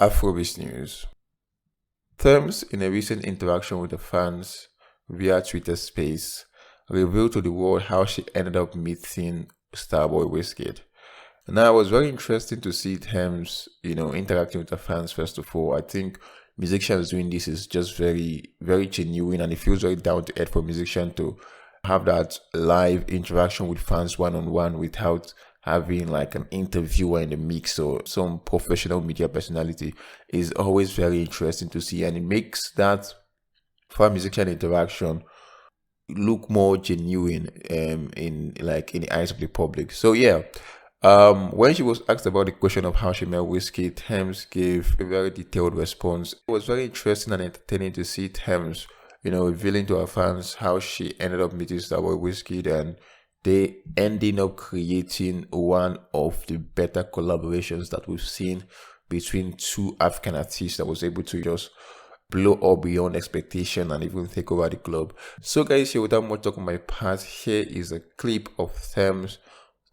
Afrobeat news. Tems, in a recent interaction with the fans via Twitter Space, revealed to the world how she ended up meeting Starboy Wizkid. Now, it was very interesting to see Tems, interacting with the fans. First of all, I think musicians doing this is just very, very genuine, and it feels very down to earth for musicians to have that live interaction with fans one on one without having like an interviewer in the mix or some professional media personality. Is always very interesting to see, and it makes that fan musician interaction look more genuine in the eyes of the public. So yeah. When she was asked about the question of how she met Wizkid, Tems gave a very detailed response. It was very interesting and entertaining to see Tems, revealing to her fans how she ended up meeting Starboy Wizkid, and they ending up creating one of the better collaborations that we've seen between two African artists that was able to just blow up beyond expectation and even take over the globe. So guys, here without much talk on my part, here is a clip of Tems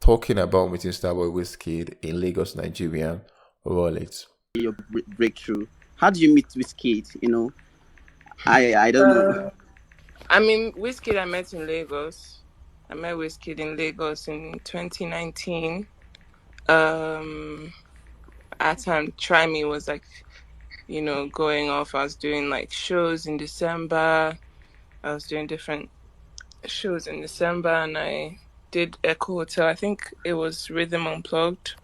talking about meeting Starboy Wizkid in Lagos, Nigeria. Roll it. Your breakthrough. How do you meet Wizkid? I don't know. Wizkid I met in Lagos. I met Wizkid in Lagos in 2019. At time, Try Me was going off. I was doing like shows in December. I was doing different shows in December, and I did Echo Hotel. I think it was Rhythm Unplugged.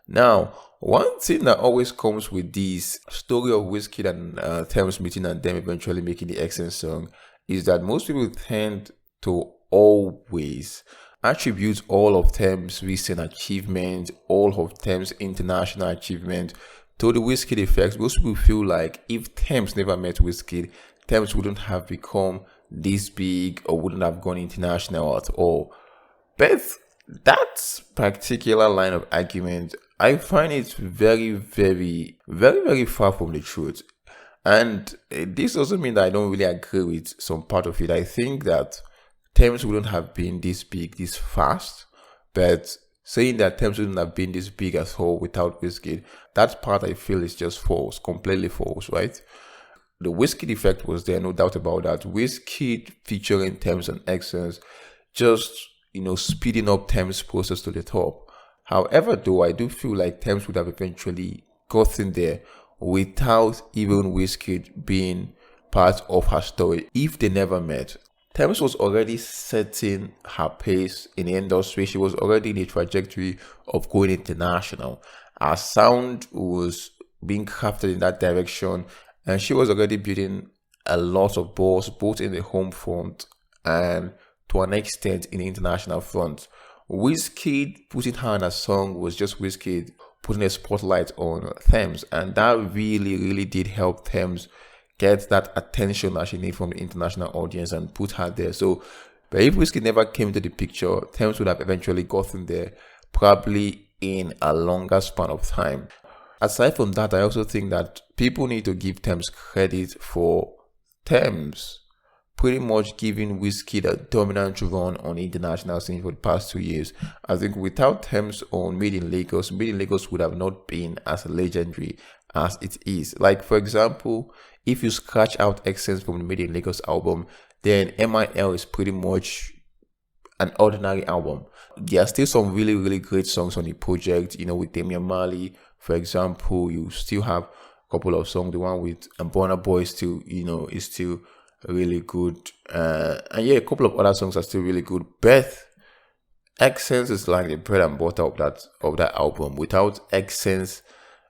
Now, one thing that always comes with this story of Wizkid and Tems meeting and them eventually making the Essence song is that most people tend to always attribute all of Tems' recent achievements, all of Tems' international achievements to the Wizkid effect. Most people feel like if Tems never met Wizkid, Tems wouldn't have become this big or wouldn't have gone international at all. But that particular line of argument, I find it very, very, very, very far from the truth. And this doesn't mean that I don't really agree with some part of it. I think that Tems wouldn't have been this big, this fast. But saying that Tems wouldn't have been this big at all without Wizkid, that part I feel is just false, completely false, right? The Wizkid effect was there, no doubt about that. Wizkid featuring Tems and Essence just, speeding up Tems' process to the top. However, though, I do feel like Tems would have eventually gotten there without even Wizkid being part of her story if they never met. Tems was already setting her pace in the industry. She was already in a trajectory of going international. Her sound was being crafted in that direction, and she was already building a lot of balls, both in the home front and to an extent in the international front. Wizkid putting her in a song was just Wizkid putting a spotlight on Tems, and that really, really did help Tems get that attention that she needed from the international audience and put her there. So, but if Wizkid never came into the picture, Tems would have eventually gotten there, probably in a longer span of time. Aside from that, I also think that people need to give Tems credit for Tems pretty much giving Wizkid a dominant run on the international scene for the past 2 years. I think without Tems on Made in Lagos would have not been as legendary as it is. Like, for example, if you scratch out Essence from the Made in Lagos album, then MIL is pretty much an ordinary album. There are still some really, really great songs on the project, with Damian Marley, for example. You still have a couple of songs. The one with Burna Boy still, is still really good. And yeah, a couple of other songs are still really good. But Essence is like the bread and butter of that album. Without Essence,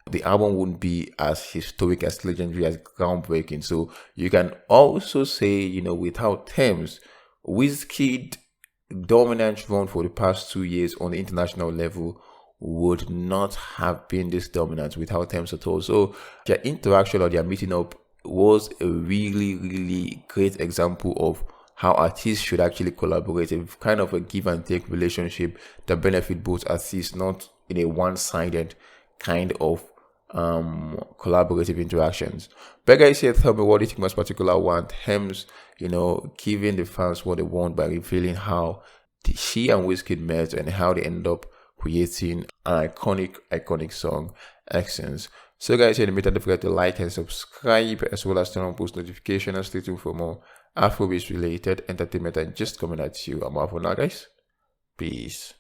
the album wouldn't be as historic, as legendary, as groundbreaking. So you can also say, without Tems, Wizkid dominant run for the past 2 years on the international level would not have been this dominant without Tems at all. So their interaction or their meeting up was a really, really great example of how artists should actually collaborate, a kind of a give and take relationship that benefit both artists, not in a one-sided kind of collaborative interactions. But guys, here, tell me what do you think this particular one, Tems, giving the fans what they want by revealing how she and Wizkid met and how they ended up creating an iconic song, Essence. So guys, in the meantime, don't forget to like and subscribe, as well as turn on post notifications and stay tuned for more Afrobeats related entertainment and just coming at you. I'm out for now, guys. Peace.